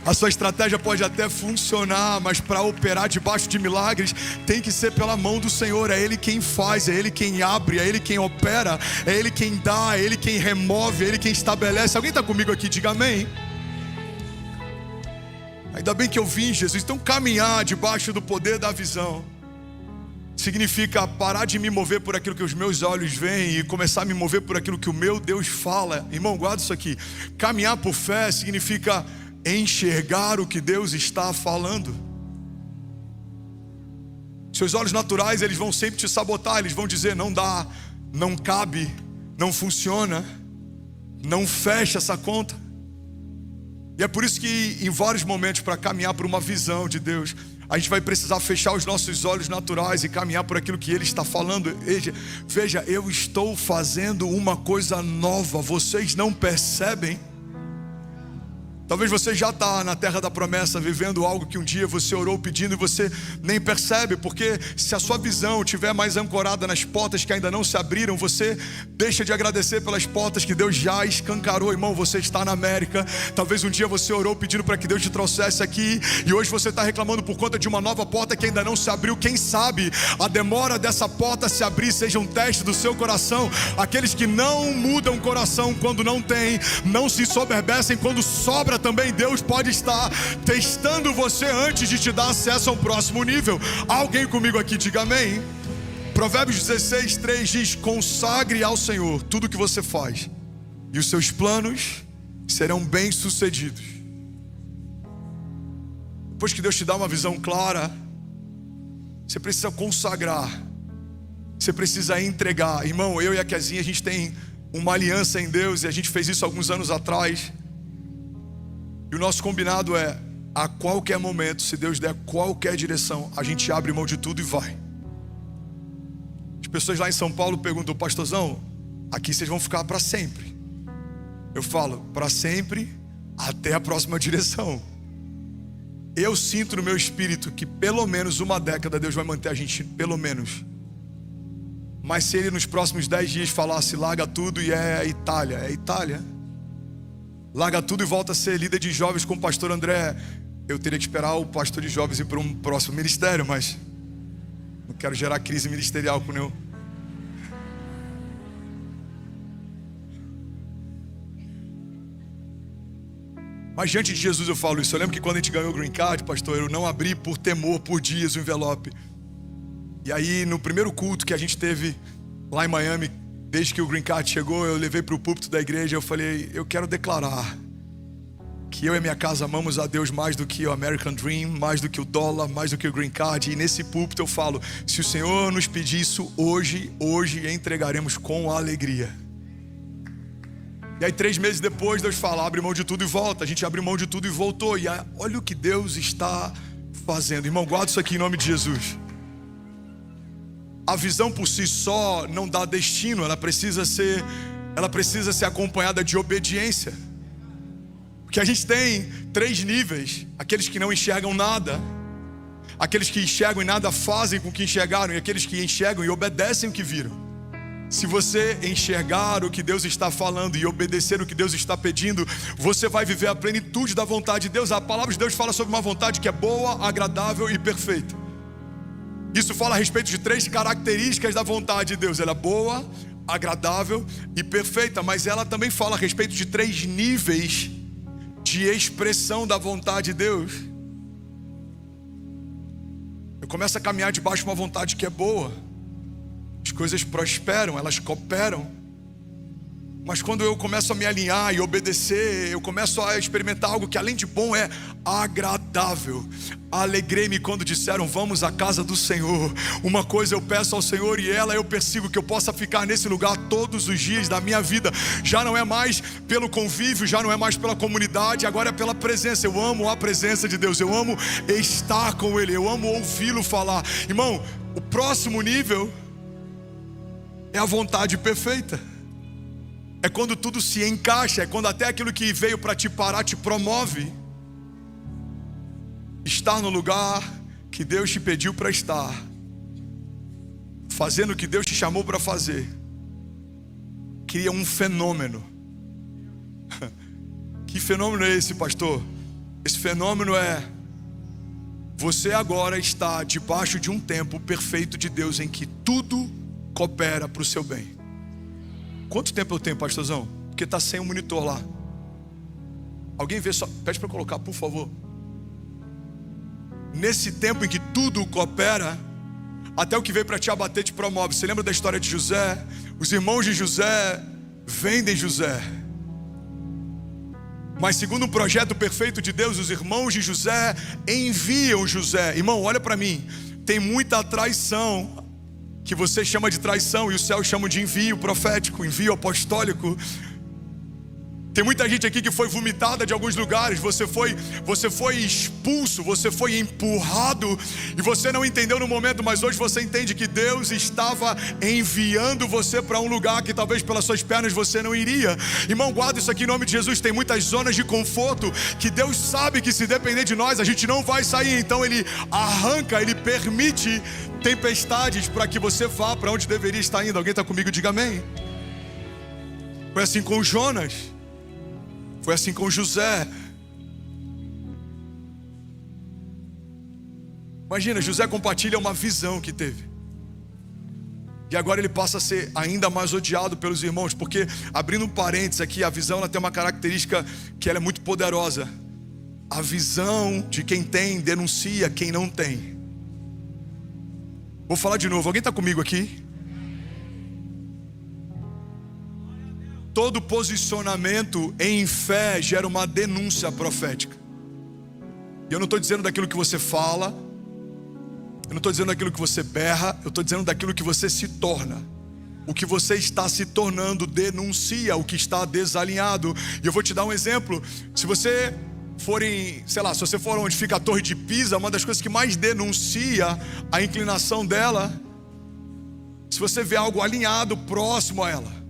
A sua estratégia pode até funcionar, mas para operar debaixo de milagres, tem que ser pela mão do Senhor. É Ele quem faz, é Ele quem abre, é Ele quem opera, é Ele quem dá, é Ele quem remove, é Ele quem estabelece. Alguém está comigo aqui? Diga amém. Ainda bem que eu vim, Jesus. Então caminhar debaixo do poder da visão significa parar de me mover por aquilo que os meus olhos veem e começar a me mover por aquilo que o meu Deus fala. Irmão, guarda isso aqui. Caminhar por fé significa enxergar o que Deus está falando. Seus olhos naturais, eles vão sempre te sabotar. Eles vão dizer, não dá, não cabe, não funciona, não fecha essa conta. E é por isso que em vários momentos, para caminhar por uma visão de Deus, a gente vai precisar fechar os nossos olhos naturais e caminhar por aquilo que Ele está falando. Veja, eu estou fazendo uma coisa nova, vocês não percebem? Talvez você já está na terra da promessa, vivendo algo que um dia você orou pedindo e você nem percebe, porque se a sua visão estiver mais ancorada nas portas que ainda não se abriram, você deixa de agradecer pelas portas que Deus já escancarou. Irmão, você está na América, talvez um dia você orou pedindo para que Deus te trouxesse aqui, e hoje você está reclamando por conta de uma nova porta que ainda não se abriu. Quem sabe a demora dessa porta se abrir seja um teste do seu coração. Aqueles que não mudam o coração quando não tem, não se soberbecem quando sobra também. Deus pode estar testando você antes de te dar acesso a um próximo nível. Alguém comigo aqui, diga amém. Provérbios 16:3 diz: consagre ao Senhor tudo que você faz, e os seus planos serão bem-sucedidos. Depois que Deus te dá uma visão clara, você precisa consagrar, você precisa entregar. Irmão, eu e a Kezinha, a gente tem uma aliança em Deus, e a gente fez isso alguns anos atrás. E o nosso combinado é, a qualquer momento, se Deus der qualquer direção, a gente abre mão de tudo e vai. As pessoas lá em São Paulo perguntam: pastorzão, aqui vocês vão ficar para sempre? Eu falo, para sempre, até a próxima direção. Eu sinto no meu espírito que pelo menos uma década Deus vai manter a gente, pelo menos. Mas se Ele nos próximos 10 dias falasse, larga tudo e é Itália, é Itália. Larga tudo e volta a ser líder de jovens com o pastor André. Eu teria que esperar o pastor de jovens ir para um próximo ministério, mas não quero gerar crise ministerial com nenhum. Mas diante de Jesus eu falo isso. Eu lembro que quando a gente ganhou o Green Card, pastor, eu não abri por temor, por dias o envelope. E aí no primeiro culto que a gente teve lá em Miami, desde que o Green Card chegou, eu levei para o púlpito da igreja. Eu falei, eu quero declarar que eu e minha casa amamos a Deus mais do que o American Dream, mais do que o dólar, mais do que o Green Card. E nesse púlpito eu falo, se o Senhor nos pedir isso hoje entregaremos com alegria. E aí 3 meses depois Deus fala, abre mão de tudo e volta. A gente abriu mão de tudo e voltou. E aí, olha o que Deus está fazendo. Irmão, guarda isso aqui em nome de Jesus. A visão por si só não dá destino, ela precisa ser acompanhada de obediência. Porque a gente tem 3 níveis: aqueles que não enxergam nada, aqueles que enxergam e nada fazem com o que enxergaram, e aqueles que enxergam e obedecem o que viram. Se você enxergar o que Deus está falando e obedecer o que Deus está pedindo, você vai viver a plenitude da vontade de Deus. A palavra de Deus fala sobre uma vontade que é boa, agradável e perfeita. Isso fala a respeito de 3 características da vontade de Deus. Ela é boa, agradável e perfeita. Mas ela também fala a respeito de 3 níveis de expressão da vontade de Deus. Eu começo a caminhar debaixo de uma vontade que é boa. As coisas prosperam, elas cooperam. Mas quando eu começo a me alinhar e obedecer, eu começo a experimentar algo que além de bom é agradável. Alegrei-me quando disseram, vamos à casa do Senhor. Uma coisa eu peço ao Senhor e ela eu persigo, que eu possa ficar nesse lugar todos os dias da minha vida. Já não é mais pelo convívio, já não é mais pela comunidade, agora é pela presença. Eu amo a presença de Deus, eu amo estar com Ele, eu amo ouvi-lo falar. Irmão, o próximo nível é a vontade perfeita. É quando tudo se encaixa, é quando até aquilo que veio para te parar te promove. Estar no lugar que Deus te pediu para estar, fazendo o que Deus te chamou para fazer, cria um fenômeno. Que fenômeno é esse, pastor? Esse fenômeno é: você agora está debaixo de um tempo perfeito de Deus em que tudo coopera para o seu bem. Quanto tempo eu tenho, pastorzão? Porque está sem o monitor lá. Alguém vê só, pede para colocar, por favor. Nesse tempo em que tudo coopera, até o que veio para te abater te promove. Você lembra da história de José? Os irmãos de José vendem José, mas segundo um projeto perfeito de Deus, os irmãos de José enviam José. Irmão, olha para mim. Tem muita traição que você chama de traição e o céu chama de envio profético, envio apostólico. Tem muita gente aqui que foi vomitada de alguns lugares. Você foi expulso, você foi empurrado e você não entendeu no momento, mas hoje você entende que Deus estava enviando você para um lugar que talvez pelas suas pernas você não iria. Irmão, guarda isso aqui em nome de Jesus. Tem muitas zonas de conforto que Deus sabe que se depender de nós a gente não vai sair, então Ele arranca, Ele permite tempestades para que você vá para onde deveria estar indo. Alguém está comigo? Diga amém. Foi assim com Jonas. Foi assim com José. Imagina, José compartilha uma visão que teve. E agora ele passa a ser ainda mais odiado pelos irmãos. Porque, abrindo um parênteses aqui, a visão ela tem uma característica que ela é muito poderosa. A visão de quem tem denuncia quem não tem. Vou falar de novo, alguém está comigo aqui? Todo posicionamento em fé gera uma denúncia profética. E eu não estou dizendo daquilo que você fala, eu não estou dizendo daquilo que você berra, eu estou dizendo daquilo que você se torna. O que você está se tornando denuncia o que está desalinhado. E eu vou te dar um exemplo. Se você for se você for onde fica a Torre de Pisa, uma das coisas que mais denuncia a inclinação dela, se você vê algo alinhado próximo a ela.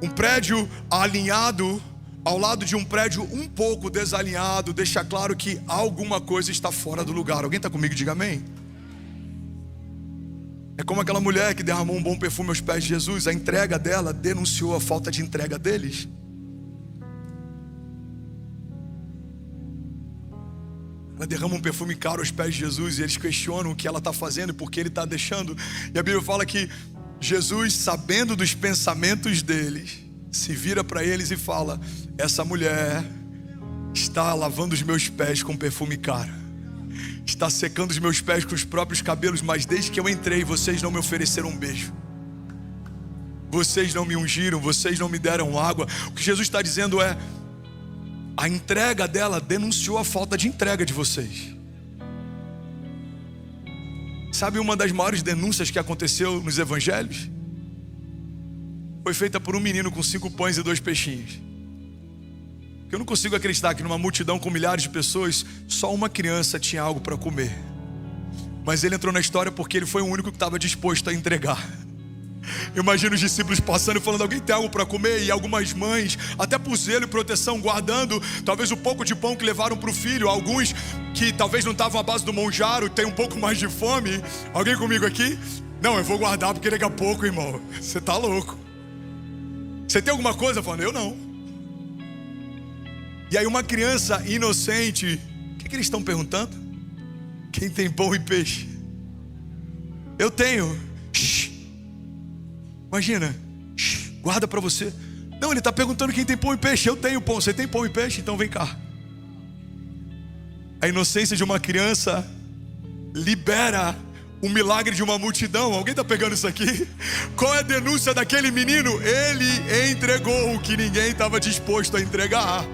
Um prédio alinhado ao lado de um prédio um pouco desalinhado deixa claro que alguma coisa está fora do lugar. Alguém está comigo? Diga amém. É como aquela mulher que derramou um bom perfume aos pés de Jesus. A entrega dela denunciou a falta de entrega deles. Ela derrama um perfume caro aos pés de Jesus e eles questionam o que ela está fazendo e por que ele está deixando. E a Bíblia fala que Jesus, sabendo dos pensamentos deles, se vira para eles e fala: essa mulher está lavando os meus pés com perfume caro, está secando os meus pés com os próprios cabelos, mas desde que eu entrei, vocês não me ofereceram um beijo, vocês não me ungiram, vocês não me deram água. O que Jesus está dizendo é: a entrega dela denunciou a falta de entrega de vocês. Sabe uma das maiores denúncias que aconteceu nos evangelhos? Foi feita por um menino com 5 pães e 2 peixinhos. Eu não consigo acreditar que numa multidão com milhares de pessoas, só uma criança tinha algo para comer. Mas ele entrou na história porque ele foi o único que estava disposto a entregar. Eu imagino os discípulos passando e falando: alguém tem algo para comer? E algumas mães, até por zelo e proteção, guardando talvez o pouco de pão que levaram para o filho. Alguns que talvez não estavam à base do monjaro, tem um pouco mais de fome. Alguém comigo aqui? Não, eu vou guardar porque daqui a pouco, irmão, você tá louco. Você tem alguma coisa? Falando: eu não. E aí uma criança inocente, o que eles estão perguntando? Quem tem pão e peixe? Eu tenho. Imagina, guarda para você. Não, ele está perguntando quem tem pão e peixe. Eu tenho pão, você tem pão e peixe? Então vem cá. A inocência de uma criança libera o milagre de uma multidão. Alguém está pegando isso aqui? Qual é a denúncia daquele menino? Ele entregou o que ninguém estava disposto a entregar.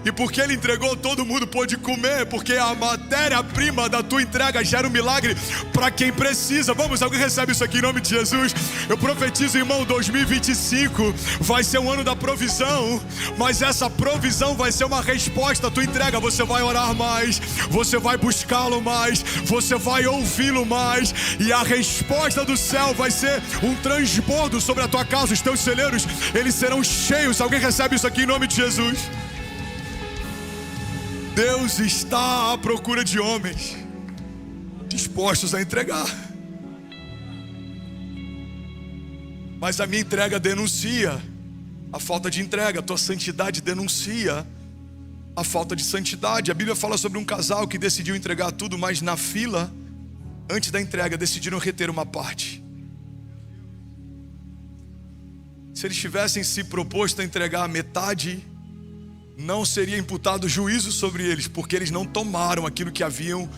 E porque ele entregou, todo mundo pôde comer. Porque a matéria-prima da tua entrega gera um milagre para quem precisa. Vamos, alguém recebe isso aqui em nome de Jesus? Eu profetizo, irmão, 2025 vai ser um ano da provisão. Mas essa provisão vai ser uma resposta à tua entrega. Você vai orar mais, você vai buscá-lo mais, você vai ouvi-lo mais. E a resposta do céu vai ser um transbordo sobre a tua casa. Os teus celeiros, eles serão cheios. Alguém recebe isso aqui em nome de Jesus? Deus está à procura de homens dispostos a entregar. Mas a minha entrega denuncia a falta de entrega. A tua santidade denuncia a falta de santidade. A Bíblia fala sobre um casal que decidiu entregar tudo, mas na fila, antes da entrega, decidiram reter uma parte. Se eles tivessem se proposto a entregar a metade, não seria imputado juízo sobre eles, porque eles não tomaram aquilo que haviam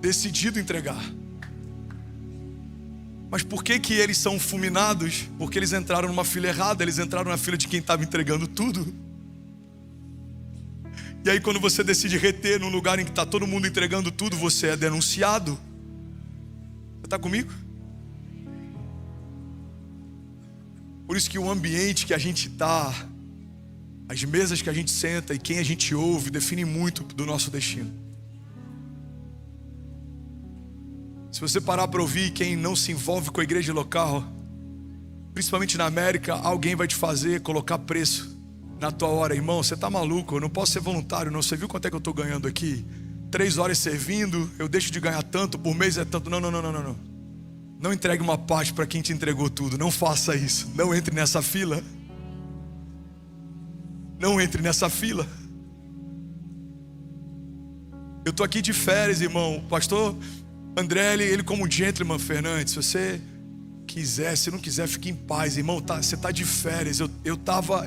decidido entregar. Mas por que que eles são fulminados? Porque eles entraram numa fila errada, eles entraram na fila de quem estava entregando tudo. E aí quando você decide reter num lugar em que está todo mundo entregando tudo, você é denunciado. Você está comigo? Por isso que o ambiente que a gente está, as mesas que a gente senta e quem a gente ouve, define muito do nosso destino. Se você parar para ouvir quem não se envolve com a igreja local, principalmente na América, alguém vai te fazer colocar preço na tua hora. Irmão, você tá maluco, eu não posso ser voluntário não. Você viu quanto é que eu estou ganhando aqui? 3 horas servindo, eu deixo de ganhar tanto, por mês é tanto. Não. Não entregue uma parte para quem te entregou tudo. Não faça isso, não entre nessa fila. Não entre nessa fila. Eu estou aqui de férias, irmão. O pastor André, ele como gentleman, Fernandes, se você quiser, se não quiser, fique em paz, irmão, você está de férias. Eu estava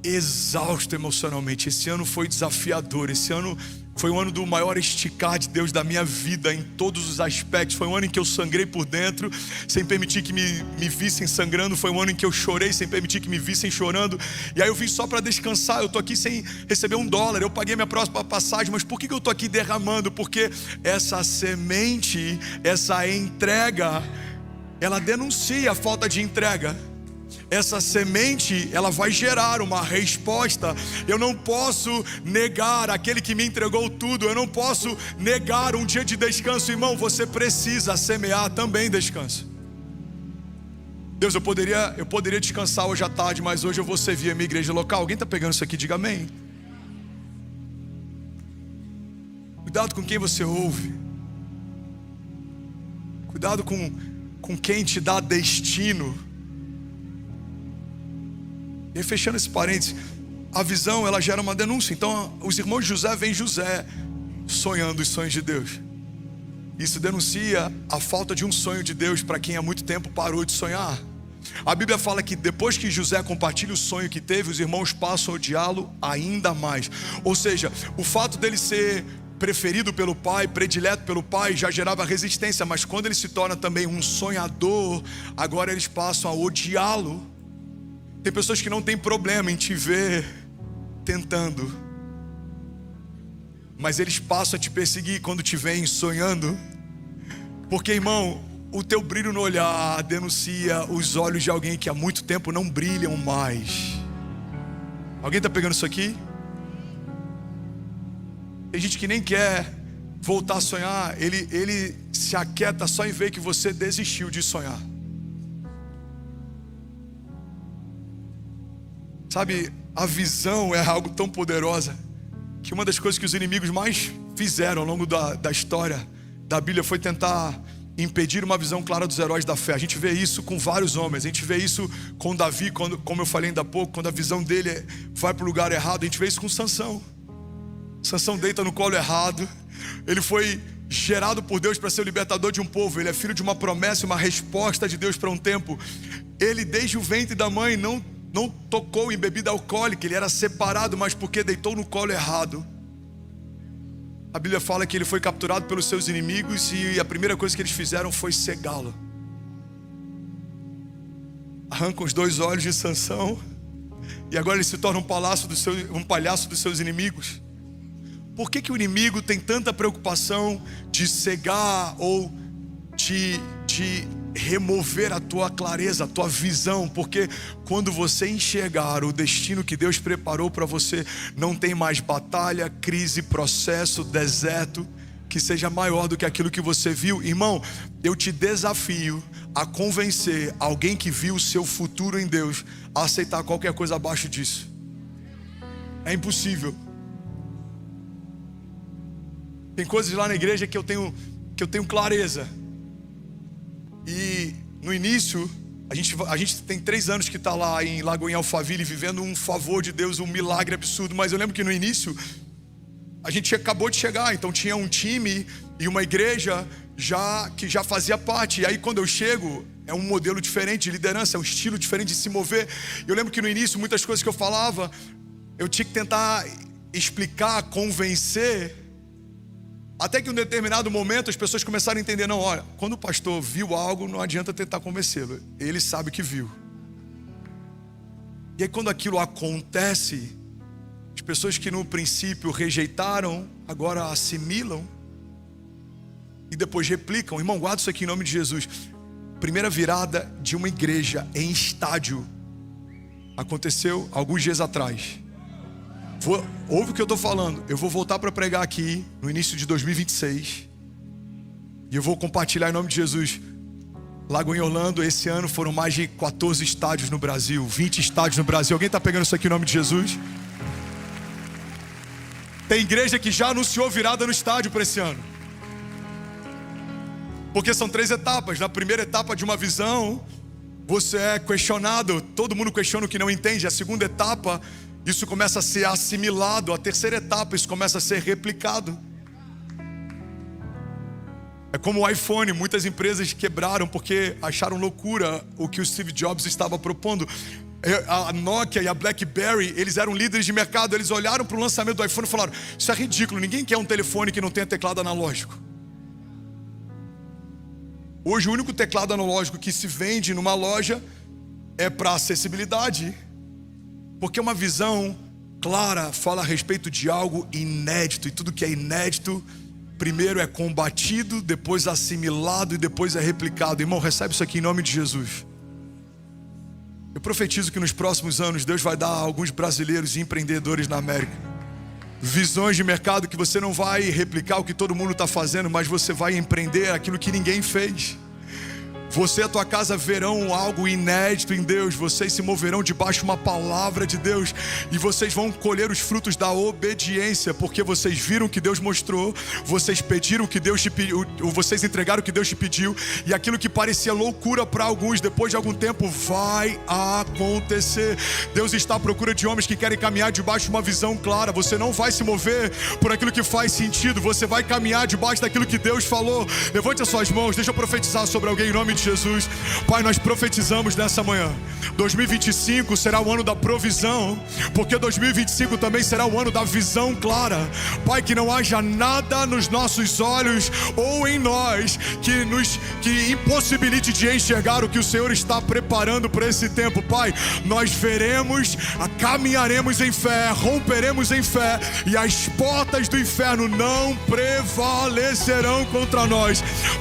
exausto emocionalmente. Esse ano foi desafiador. Esse ano foi o ano do maior esticar de Deus da minha vida em todos os aspectos. Foi um ano em que eu sangrei por dentro sem permitir que me vissem sangrando. Foi um ano em que eu chorei sem permitir que me vissem chorando. E aí eu vim só para descansar. Eu estou aqui sem receber $1. Eu paguei minha próxima passagem. Mas por que eu estou aqui derramando? Porque essa semente, essa entrega, ela denuncia a falta de entrega. Essa semente, ela vai gerar uma resposta. Eu não posso negar aquele que me entregou tudo. Eu não posso negar um dia de descanso. Irmão, você precisa semear também descanso. Deus, eu poderia descansar hoje à tarde, mas hoje eu vou servir a minha igreja local. Alguém está pegando isso aqui? Diga amém. Cuidado com quem você ouve. Cuidado com quem te dá destino. E aí, fechando esse parênteses, a visão, ela gera uma denúncia. Então os irmãos de José veem José sonhando os sonhos de Deus. Isso denuncia a falta de um sonho de Deus para quem há muito tempo parou de sonhar. A Bíblia fala que depois que José compartilha o sonho que teve, os irmãos passam a odiá-lo ainda mais. Ou seja, o fato dele ser preferido pelo pai, predileto pelo pai, já gerava resistência. Mas quando ele se torna também um sonhador, agora eles passam a odiá-lo. Tem pessoas que não têm problema em te ver tentando, mas eles passam a te perseguir quando te veem sonhando. Porque, irmão, o teu brilho no olhar denuncia os olhos de alguém que há muito tempo não brilham mais. Alguém está pegando isso aqui? Tem gente que nem quer voltar a sonhar. Ele se aquieta só em ver que você desistiu de sonhar. Sabe, a visão é algo tão poderosa que uma das coisas que os inimigos mais fizeram ao longo da história da Bíblia foi tentar impedir uma visão clara dos heróis da fé. A gente vê isso com vários homens. A gente vê isso com Davi, como eu falei ainda há pouco, quando a visão dele vai para o lugar errado. A gente vê isso com Sansão. Sansão deita no colo errado. Ele foi gerado por Deus para ser o libertador de um povo. Ele é filho de uma promessa, uma resposta de Deus para um tempo. Ele desde o ventre da mãe não tocou em bebida alcoólica. Ele era separado, mas porque deitou no colo errado. A Bíblia fala que ele foi capturado pelos seus inimigos e a primeira coisa que eles fizeram foi cegá-lo. Arrancam os 2 olhos de Sansão e agora ele se torna um palhaço dos seus inimigos. Por que o inimigo tem tanta preocupação de cegar ou de remover a tua clareza, a tua visão? Porque quando você enxergar o destino que Deus preparou para você, não tem mais batalha, crise, processo, deserto que seja maior do que aquilo que você viu. Irmão, eu te desafio a convencer alguém que viu o seu futuro em Deus a aceitar qualquer coisa abaixo disso. É impossível. Tem coisas lá na igreja que eu tenho clareza. E no início A gente tem 3 anos que está lá em Lagoinha Alphaville, vivendo um favor de Deus, um milagre absurdo. Mas eu lembro que no início, a gente acabou de chegar, então tinha um time e uma igreja que já fazia parte. E aí quando eu chego, é um modelo diferente de liderança, é um estilo diferente de se mover. Eu lembro que no início, muitas coisas que eu falava, eu tinha que tentar explicar, convencer, até que em um determinado momento as pessoas começaram a entender: não, olha, quando o pastor viu algo, não adianta tentar convencê-lo, ele sabe que viu. E aí quando aquilo acontece, as pessoas que no princípio rejeitaram, agora assimilam e depois replicam. Irmão, guarda isso aqui em nome de Jesus. Primeira virada de uma igreja em estádio aconteceu alguns dias atrás. Ouve o que eu estou falando. Eu vou voltar para pregar aqui no início de 2026 e eu vou compartilhar em nome de Jesus. Lagoinha Orlando, esse ano foram mais de 14 estádios no Brasil, 20 estádios no Brasil. Alguém está pegando isso aqui em nome de Jesus? Tem igreja que já anunciou virada no estádio para esse ano. Porque são 3 etapas. Na primeira etapa de uma visão, você é questionado, todo mundo questiona o que não entende. A segunda etapa, isso começa a ser assimilado. A terceira etapa, isso começa a ser replicado. É como o iPhone, muitas empresas quebraram porque acharam loucura o que o Steve Jobs estava propondo. A Nokia e a BlackBerry, eles eram líderes de mercado. Eles olharam para o lançamento do iPhone e falaram: isso é ridículo, ninguém quer um telefone que não tenha teclado analógico. Hoje o único teclado analógico que se vende numa loja é para acessibilidade, porque uma visão clara fala a respeito de algo inédito, e tudo que é inédito primeiro é combatido, depois assimilado e depois é replicado. Irmão, recebe isso aqui em nome de Jesus. Eu profetizo que nos próximos anos Deus vai dar a alguns brasileiros e empreendedores na América visões de mercado que você não vai replicar o que todo mundo está fazendo, mas você vai empreender aquilo que ninguém fez. Você e a tua casa verão algo inédito em Deus. Vocês se moverão debaixo de uma palavra de Deus, e vocês vão colher os frutos da obediência, porque vocês viram o que Deus mostrou, vocês pediram o que Deus te pediu, vocês entregaram o que Deus te pediu, e aquilo que parecia loucura para alguns, depois de algum tempo vai acontecer. Deus está à procura de homens que querem caminhar debaixo de uma visão clara. Você não vai se mover por aquilo que faz sentido, você vai caminhar debaixo daquilo que Deus falou. Levante as suas mãos, deixa eu profetizar sobre alguém em nome de Jesus. Pai, nós profetizamos nessa manhã: 2025 será o ano da provisão, porque 2025 também será o ano da visão clara. Pai, que não haja nada nos nossos olhos ou em nós que impossibilite de enxergar o que o Senhor está preparando para esse tempo. Pai, nós veremos, caminharemos em fé, romperemos em fé, e as portas do inferno não prevalecerão contra nós.